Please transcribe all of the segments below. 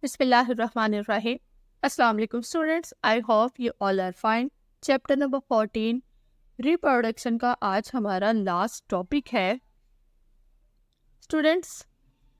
Bismillahirrahmanirrahim. Assalamu alaikum students. I hope you all are fine. Chapter number 14 reproduction का आज हमारा last topic है. Students,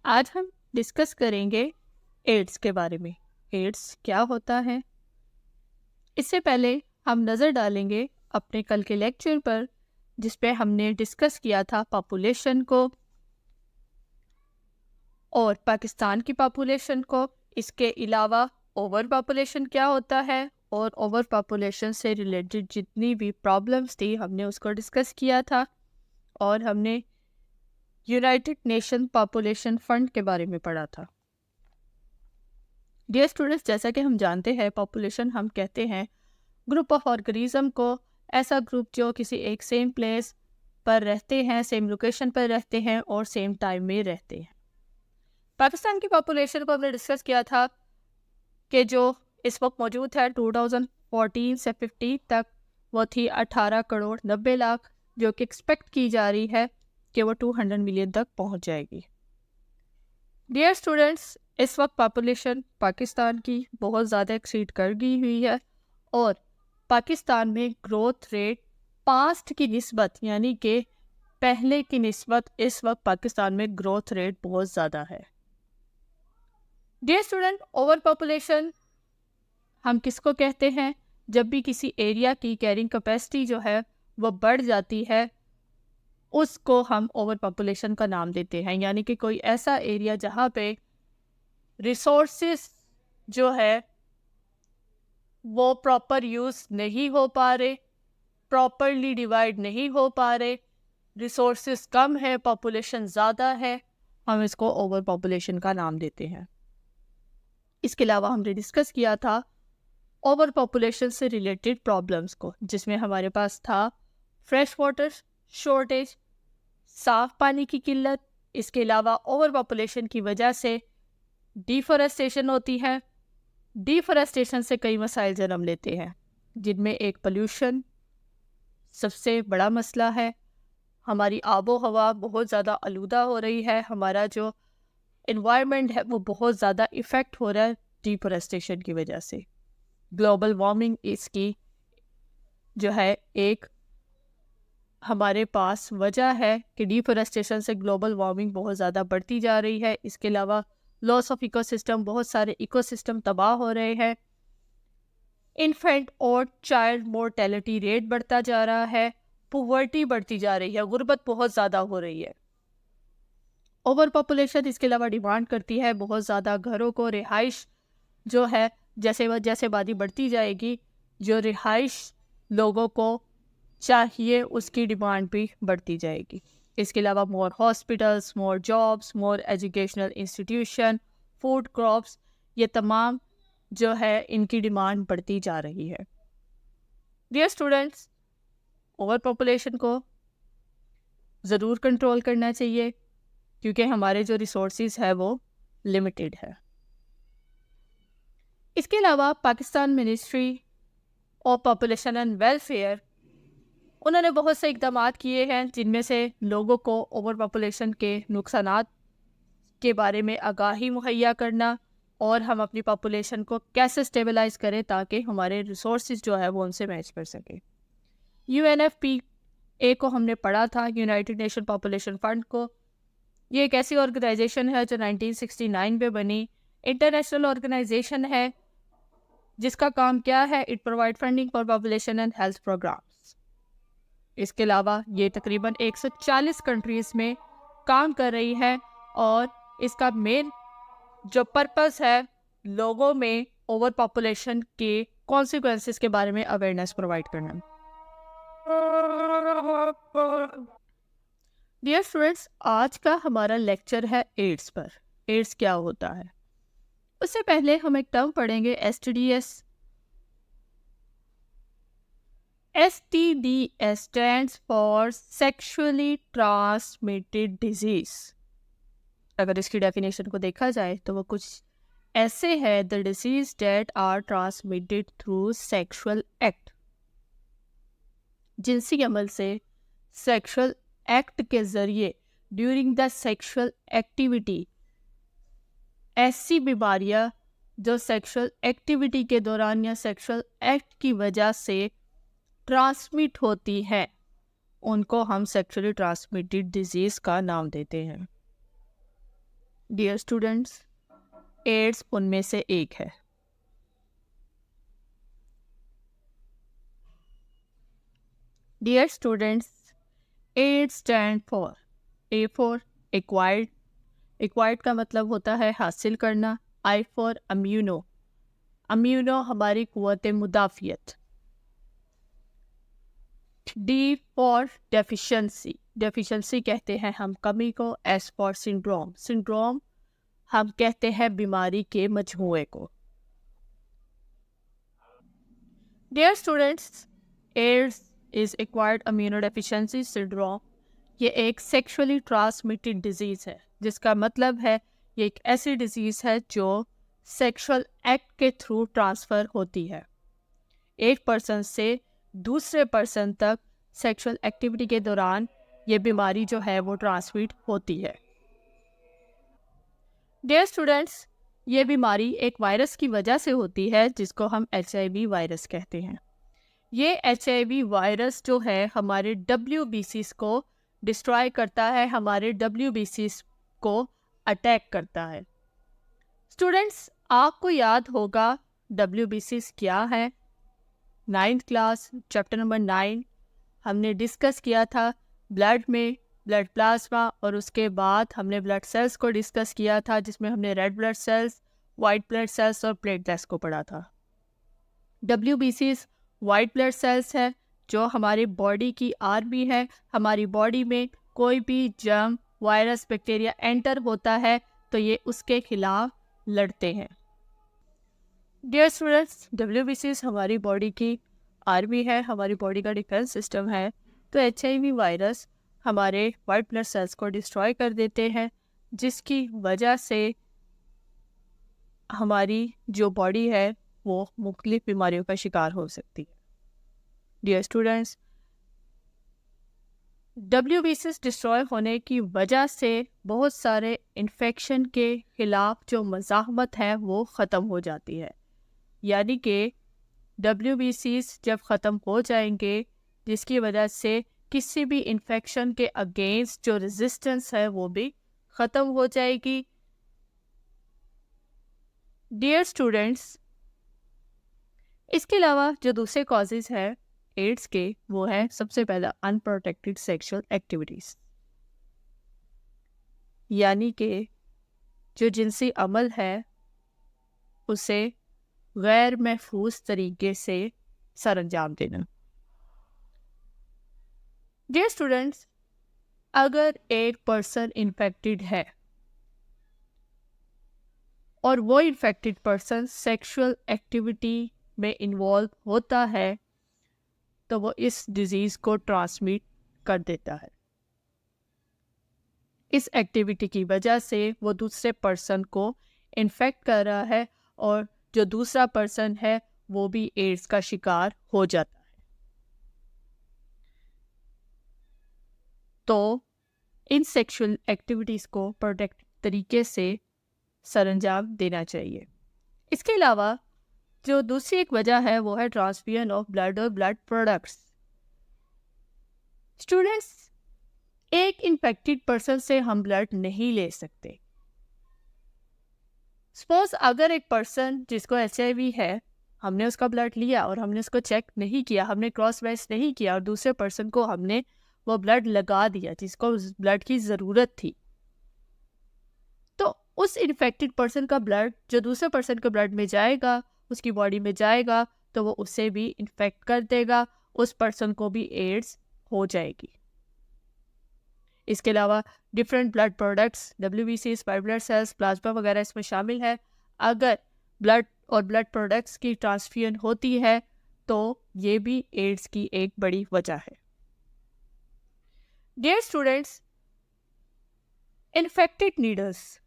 आज हम डिस्कस करेंगे एड्स के बारे में. एड्स क्या होता है? इससे पहले हम नज़र डालेंगे अपने कल के लेक्चर पर जिस पे हमने डिस्कस किया था पॉपुलेशन को और पाकिस्तान की पॉपुलेशन को. इसके अलावा ओवर पॉपुलेशन क्या होता है और ओवर पॉपुलेशन से रिलेटेड जितनी भी प्रॉब्लम्स थी हमने उसको डिस्कस किया था. और हमने यूनाइटेड नेशन पॉपुलेशन फंड के बारे में पढ़ा था. डियर स्टूडेंट्स, जैसा कि हम जानते हैं पॉपुलेशन हम कहते हैं ग्रुप ऑफ ऑर्गेनिज्म को, ऐसा ग्रुप जो किसी एक सेम प्लेस पर रहते हैं, सेम लोकेशन पर रहते हैं और सेम टाइम में रहते हैं. पाकिस्तान की पॉपुलेशन को हमने डिस्कस किया था कि जो इस वक्त मौजूद है 2014 से 50 तक वो थी 18 करोड़ 90 लाख, जो कि एक्सपेक्ट की जा रही है कि वो 200 मिलियन तक पहुंच जाएगी. डियर स्टूडेंट्स, इस वक्त पॉपुलेशन पाकिस्तान की बहुत ज़्यादा एक्सीड कर गई हुई है और पाकिस्तान में ग्रोथ रेट पास्ट की निस्बत यानी कि पहले की निस्बत इस वक्त पाकिस्तान में ग्रोथ रेट बहुत ज़्यादा है. डियर स्टूडेंट, ओवर पॉपुलेशन हम किसको कहते हैं? जब भी किसी एरिया की कैरिंग कैपेसिटी जो है वो बढ़ जाती है उसको हम ओवर पॉपुलेशन का नाम देते हैं. यानी कि कोई ऐसा एरिया जहाँ पे रिसोर्सेस जो है वो प्रॉपर यूज़ नहीं हो पा रहे, प्रॉपरली डिवाइड नहीं हो पा रहे, रिसोर्सेस कम है, पॉपुलेशन ज़्यादा है, हम इसको ओवर पॉपुलेशन का नाम देते हैं. इसके अलावा हमने डिस्कस किया था ओवर पॉपुलेशन से रिलेटेड प्रॉब्लम्स को, जिसमें हमारे पास था फ्रेश वाटर शॉर्टेज, साफ पानी की किल्लत. इसके अलावा ओवर पॉपुलेशन की वजह से डिफॉरेस्टेशन होती है. डिफॉरेस्टेशन से कई मसाइल जन्म लेते हैं, जिनमें एक पोल्यूशन सबसे बड़ा मसला है. हमारी आबो हवा बहुत ज़्यादा आलूदा हो रही है, हमारा जो एनवायरनमेंट है वो बहुत ज़्यादा इफ़ेक्ट हो रहा है डिफॉरेस्टेशन की वजह से. ग्लोबल वार्मिंग इसकी जो है एक हमारे पास वजह है कि डिफॉरेस्टेशन से ग्लोबल वार्मिंग बहुत ज़्यादा बढ़ती जा रही है. इसके अलावा लॉस ऑफ इकोसिस्टम, बहुत सारे इकोसिस्टम तबाह हो रहे हैं. इन्फेंट और चाइल्ड मोर्टेलिटी रेट बढ़ता जा रहा है, पुवर्टी बढ़ती जा रही है, गुर्बत बहुत ज़्यादा हो रही है. ओवर पॉपुलेशन इसके अलावा डिमांड करती है बहुत ज़्यादा घरों को, रिहाइश जो है जैसे आबादी बढ़ती जाएगी जो रिहाइश लोगों को चाहिए उसकी डिमांड भी बढ़ती जाएगी. इसके अलावा मोर हॉस्पिटल्स, मोर जॉब्स, मोर एजुकेशनल इंस्टीट्यूशन, फूड क्रॉप्स, ये तमाम जो है इनकी डिमांड बढ़ती जा रही है. डियर स्टूडेंट्स, ओवर पॉपुलेशन को ज़रूर कंट्रोल करना चाहिए क्योंकि हमारे जो रिसोर्सेज है वो लिमिटेड है. इसके अलावा Pakistan ministry of population and welfare उन्होंने बहुत से इकदाम किए हैं, जिनमें से लोगों को ओवर पॉपुलेशन के नुकसानात के बारे में आगाही मुहैया करना और हम अपनी पॉपुलेशन को कैसे स्टेबलाइज करें ताकि हमारे रिसोर्सेज जो है वो उनसे मैच कर सके. UNFPA को हमने पढ़ा था, यूनाइटेड नेशन पॉपुलेशन फंड को. ये एक ऐसी ऑर्गेनाइजेशन है जो 1969 में बनी, इंटरनेशनल ऑर्गेनाइजेशन है जिसका काम क्या है? It provide funding for population and health programs. इसके अलावा ये तकरीबन 140 कंट्रीज़ में काम कर रही है और इसका मेन जो पर्पस है लोगों में ओवर पॉपुलेशन के कॉन्सिक्वेंसेस के बारे में अवेयरनेस प्रोवाइड करना. डियर स्टूडेंट्स, आज का हमारा लेक्चर है एड्स पर. एड्स क्या होता है? उससे पहले हम एक टर्म पढ़ेंगे STDs. STDs stands for Sexually Transmitted Disease. अगर इसकी डेफिनेशन को देखा जाए तो वो कुछ ऐसे है: the disease that are transmitted through sexual act. जिनसी अमल से सेक्सुअल एक्ट के ज़रिए ड्यूरिंग द सेक्सुअल एक्टिविटी ऐसी बीमारियां जो सेक्सुअल एक्टिविटी के दौरान या सेक्सुअल एक्ट की वजह से ट्रांसमिट होती है, उनको हम सेक्सुअली ट्रांसमिटेड डिजीज का नाम देते हैं। डियर स्टूडेंट्स, एड्स उनमें से एक है। Dear students, AIDS stand for A for acquired, acquired का मतलब होता है हासिल करना। आई फॉर अम्यूनो, अम्यूनो हमारी कुव्वत मुदाफियत। डी फॉर डेफिशिएंसी, डेफिशिएंसी कहते हैं हम कमी को। एस फॉर सिंड्रोम, सिंड्रोम हम कहते हैं बीमारी के मजमूए को। Dear students, AIDS is acquired immunodeficiency syndrome, ये एक सेक्सुअली ट्रांसमिटेड डिजीज़ है, जिसका मतलब है ये एक ऐसी डिजीज़ है जो सेक्सुअल एक्ट के थ्रू ट्रांसफ़र होती है। एक पर्सन से दूसरे पर्सन तक सेक्सुअल एक्टिविटी के दौरान ये बीमारी जो है वो ट्रांसमिट होती है। डियर स्टूडेंट्स, ये बीमारी एक वायरस की वजह से होती है जिसको हम HIV वायरस कहते हैं। ये HIV वायरस जो है हमारे WBCs को डिस्ट्रॉय करता है, हमारे WBCs को अटैक करता है। स्टूडेंट्स, आपको याद होगा WBCs क्या है। 9th क्लास चैप्टर नंबर 9 हमने डिस्कस किया था ब्लड में ब्लड प्लाज्मा, और उसके बाद हमने ब्लड सेल्स को डिस्कस किया था, जिसमें हमने red blood cells, white blood cells और प्लेटलेट्स को पढ़ा था। WBCs वाइट ब्लड सेल्स है जो हमारी बॉडी की आर्मी है। हमारी बॉडी में कोई भी जर्म, वायरस, बैक्टीरिया एंटर होता है तो ये उसके खिलाफ लड़ते हैं। डियर स्टूडेंट्स, WBCs हमारी बॉडी की आर्मी है, हमारी बॉडी का डिफेंस सिस्टम है। तो HIV वायरस हमारे वाइट ब्लड सेल्स को डिस्ट्रॉय कर देते हैं, जिसकी वजह से हमारी जो बॉडी है वो मुख्तलिफ बीमारियों का शिकार हो सकती है। डियर स्टूडेंट्स, WBCs डिस्ट्रॉय होने की वजह से बहुत सारे इन्फेक्शन के खिलाफ जो मज़ाहमत है वो ख़त्म हो जाती है। यानी कि WBCs जब ख़त्म हो जाएंगे, जिसकी वजह से किसी भी इन्फेक्शन के अगेंस्ट जो रेजिस्टेंस है वो भी ख़त्म हो जाएगी। डियर स्टूडेंट्स, इसके अलावा जो दूसरे कॉजेज़ है एड्स के, वो है सबसे पहला अनप्रोटेक्टेड सेक्सुअल एक्टिविटीज़, यानी कि जो जिनसी अमल है उसे गैर महफूज तरीके से सरअंजाम देना। डियर स्टूडेंट्स, अगर एक पर्सन इन्फेक्टेड है और वो इन्फेक्टेड पर्सन सेक्सुअल एक्टिविटी में इन्वॉल्व होता है तो वो इस डिजीज़ को ट्रांसमिट कर देता है। इस एक्टिविटी की वजह से वो दूसरे पर्सन को इन्फेक्ट कर रहा है और जो दूसरा पर्सन है वो भी एड्स का शिकार हो जाता है। तो इन सेक्सुअल एक्टिविटीज़ को प्रोटेक्ट तरीके से सरअंजाम देना चाहिए। इसके अलावा जो दूसरी एक वजह है वो है ट्रांसफ्यूजन ऑफ ब्लड और ब्लड प्रोडक्ट्स। स्टूडेंट्स, एक इन्फेक्टेड पर्सन से हम ब्लड नहीं ले सकते। सपोज अगर एक पर्सन जिसको HIV है, हमने उसका ब्लड लिया और हमने उसको चेक नहीं किया, हमने क्रॉस मैच नहीं किया और दूसरे पर्सन को हमने वो ब्लड लगा दिया जिसको उस ब्लड की ज़रूरत थी, तो उस इन्फेक्टेड पर्सन का ब्लड जो दूसरे पर्सन के ब्लड में जाएगा, उसकी बॉडी में जाएगा, तो वो उसे भी इन्फेक्ट कर देगा, उस पर्सन को भी एड्स हो जाएगी। इसके अलावा different blood products, WBCs, white blood cells, plasma वगैरह इसमें शामिल है। अगर ब्लड और ब्लड प्रोडक्ट्स की ट्रांसफ्यूजन होती है तो ये भी एड्स की एक बड़ी वजह है। डियर स्टूडेंट्स, इन्फेक्टेड नीडल्स,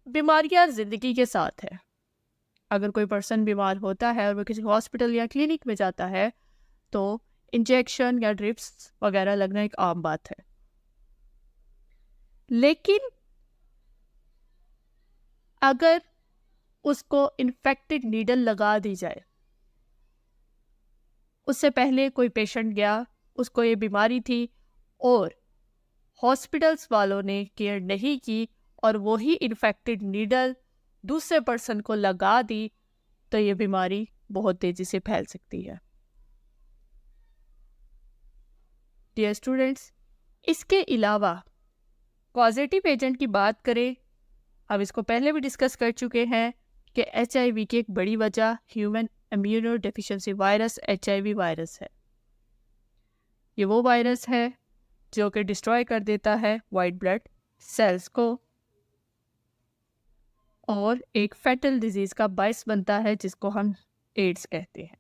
बीमारियां ज़िंदगी के साथ है। अगर कोई पर्सन बीमार होता है और वो किसी हॉस्पिटल या क्लिनिक में जाता है तो इंजेक्शन या ड्रिप्स वगैरह लगना एक आम बात है। लेकिन अगर उसको इन्फेक्टेड नीडल लगा दी जाए, उससे पहले कोई पेशेंट गया, उसको ये बीमारी थी और हॉस्पिटल्स वालों ने केयर नहीं की और वही इन्फेक्टेड नीडल दूसरे पर्सन को लगा दी, तो ये बीमारी बहुत तेजी से फैल सकती है। डियर स्टूडेंट्स, इसके अलावा पॉजिटिव एजेंट की बात करें, हम इसको पहले भी डिस्कस कर चुके हैं कि HIV की एक बड़ी वजह human immuno deficiency virus HIV virus है। ये वो वायरस है जो कि डिस्ट्रॉय कर देता है वाइट ब्लड सेल्स को और एक फैटल डिजीज का बायस बनता है जिसको हम एड्स कहते हैं।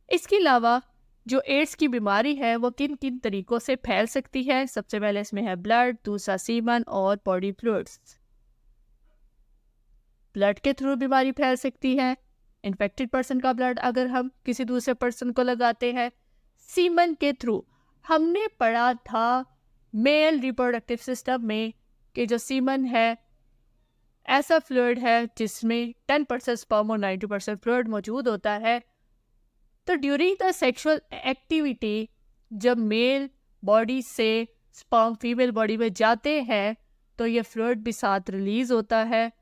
इसके अलावा जो एड्स की बीमारी है वो किन किन तरीकों से फैल सकती है? सबसे पहले इसमें है ब्लड, दूसरा सीमन और बॉडी फ्लूइड्स। ब्लड के थ्रू बीमारी फैल सकती है, इन्फेक्टेड पर्सन का ब्लड अगर हम किसी दूसरे पर्सन को लगाते हैं। सीमन के थ्रू हमने पढ़ा था मेल रिप्रोडक्टिव सिस्टम में कि जो सीमन है ऐसा फ्लूइड है जिसमें 10% स्पर्म और 90% फ्लूइड मौजूद होता है। तो ड्यूरिंग द सेक्सुअल एक्टिविटी जब मेल बॉडी से स्पर्म फीमेल बॉडी में जाते हैं तो ये फ्लूइड भी साथ रिलीज होता है।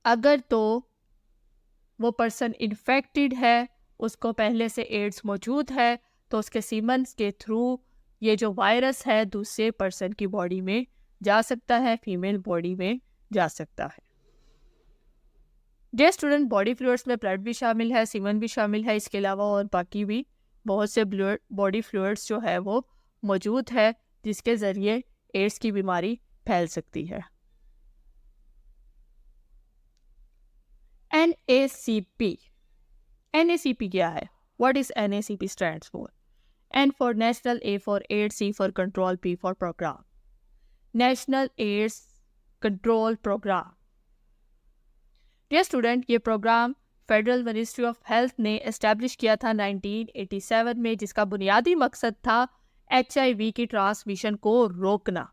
अगर तो वो पर्सन इन्फेक्टेड है, उसको पहले से एड्स मौजूद है, तो उसके सीमन के थ्रू ये जो वायरस है दूसरे पर्सन की बॉडी में जा सकता है, फीमेल बॉडी में जा सकता है। डियर स्टूडेंट, बॉडी फ्लूइड्स में ब्लड भी शामिल है, सीमन भी शामिल है, इसके अलावा और बाकी भी बहुत से बॉडी फ्लूइड्स जो है वो मौजूद है जिसके ज़रिए एड्स की बीमारी फैल सकती है। NACP क्या है? What is NACP stands for? N for National, A for AIDS, C for Control, P for Program. National AIDS Control Program. Dear student, ये programme federal ministry of health ने एस्टैब्लिश किया था 1987 में, जिसका बुनियादी मकसद था HIV की ट्रांसमिशन को रोकना,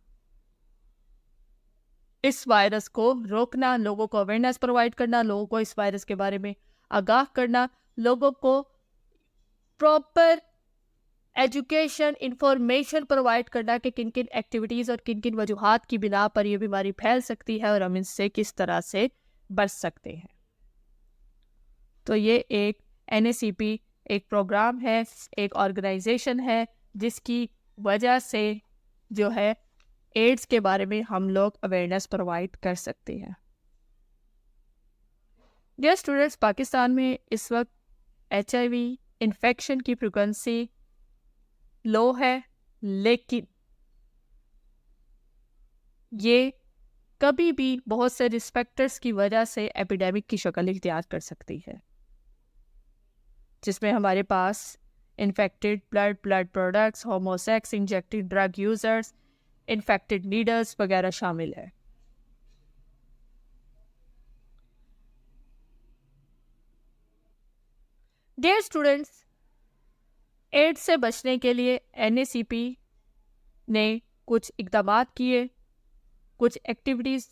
इस वायरस को रोकना, लोगों को अवेयरनेस प्रोवाइड करना, लोगों को इस वायरस के बारे में आगाह करना, लोगों को प्रॉपर एजुकेशन इंफॉर्मेशन प्रोवाइड करना कि किन किन एक्टिविटीज़ और किन किन वजूहात की बिना पर यह बीमारी फैल सकती है और हम इससे किस तरह से बच सकते हैं। तो ये एक NACP एक प्रोग्राम है, एक ऑर्गेनाइजेशन है जिसकी वजह से जो है एड्स के बारे में हम लोग अवेयरनेस प्रोवाइड कर सकते हैं। डियर स्टूडेंट्स, पाकिस्तान में इस वक्त HIV इन्फेक्शन की फ्रिक्वेंसी लो है, लेकिन ये कभी भी बहुत से रिस्पेक्टर्स की वजह से एपिडेमिक की शक्ल इख्तियार कर सकती है, जिसमें हमारे पास infected blood products, homosex, injected drug users, infected needles वगैरह शामिल है। डियर स्टूडेंट्स, एड्स से बचने के लिए NACP ने कुछ इक़दाम किए, कुछ एक्टिविटीज़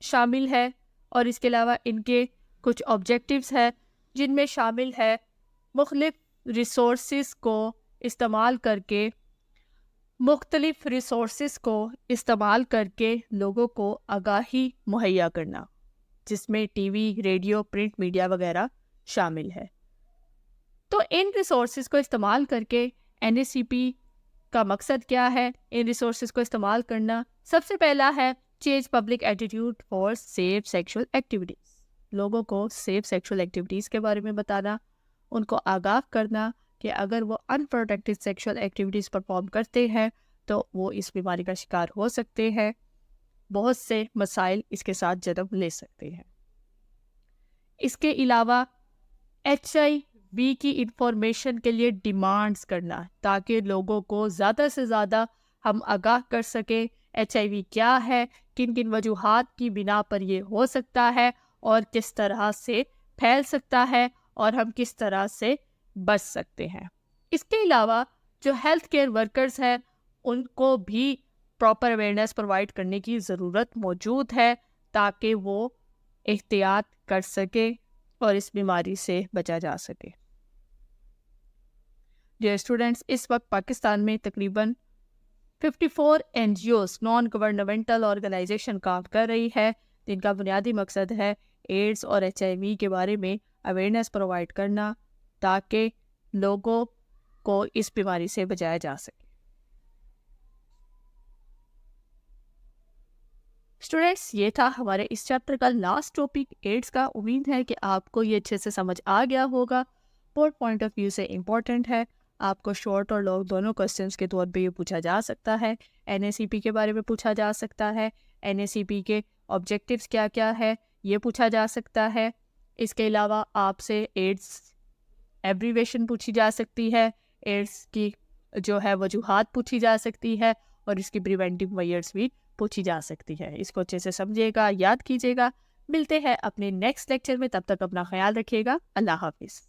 शामिल है और इसके अलावा इनके कुछ ऑब्जेक्टिव्स हैं जिनमें शामिल है मुख्तलिफ रिसोर्सेस को इस्तेमाल करके लोगों को आगाही मुहैया करना, जिसमें टीवी, रेडियो, प्रिंट मीडिया वगैरह शामिल है। तो इन रिसोर्सेज को इस्तेमाल करके NACP का मकसद क्या है? इन रिसोर्सेज को इस्तेमाल करना, सबसे पहला है change public attitude for safe sexual activities, लोगों को सेफ सेक्सुअल एक्टिविटीज़ के बारे में बताना, उनको आगाह करना कि अगर वो अनप्रोटेक्टेड सेक्सुअल एक्टिविटीज़ परफॉर्म करते हैं तो वो इस बीमारी का शिकार हो सकते हैं, बहुत से मसाइल इसके साथ जन्म ले सकते हैं। इसके अलावा HIV की इंफॉर्मेशन के लिए डिमांड्स करना, ताकि लोगों को ज़्यादा से ज़्यादा हम आगाह कर सकें HIV क्या है, किन किन वजूहात की बिना पर ये हो सकता है और किस तरह से फैल सकता है और हम किस तरह से बच सकते हैं। इसके अलावा जो हेल्थ केयर वर्कर्स हैं उनको भी प्रॉपर अवेयरनेस प्रोवाइड करने की ज़रूरत मौजूद है ताकि वो एहतियात कर सके और इस बीमारी से बचा जा सके। डियर स्टूडेंट्स, इस वक्त पाकिस्तान में तकरीबन 54 NGOs नॉन गवर्नमेंटल ऑर्गेनाइजेशन काम कर रही है, जिनका बुनियादी मकसद है एड्स और HIV के बारे में अवेयरनेस प्रोवाइड करना ताकि लोगों को इस बीमारी से बचाया जा सके। स्टूडेंट्स, ये था हमारे इस चैप्टर का लास्ट टॉपिक एड्स का। उम्मीद है कि आपको ये अच्छे से समझ आ गया होगा। बोर्ड पॉइंट ऑफ व्यू से इम्पॉर्टेंट है। आपको शॉर्ट और लॉन्ग दोनों क्वेश्चंस के तौर पे ये पूछा जा सकता है। NACP के बारे में पूछा जा सकता है। NACP के ऑब्जेक्टिव्स क्या क्या है ये पूछा जा सकता है। इसके अलावा आपसे एड्स एब्रीवेशन पूछी जा सकती है, एड्स की जो है वजूहात पूछी जा सकती है और इसकी प्रिवेंटिव मेजर्स भी पूछी जा सकती है। इसको अच्छे से समझिएगा, याद कीजिएगा। मिलते हैं अपने नेक्स्ट लेक्चर में, तब तक अपना ख्याल रखिएगा। अल्लाह हाफिज़।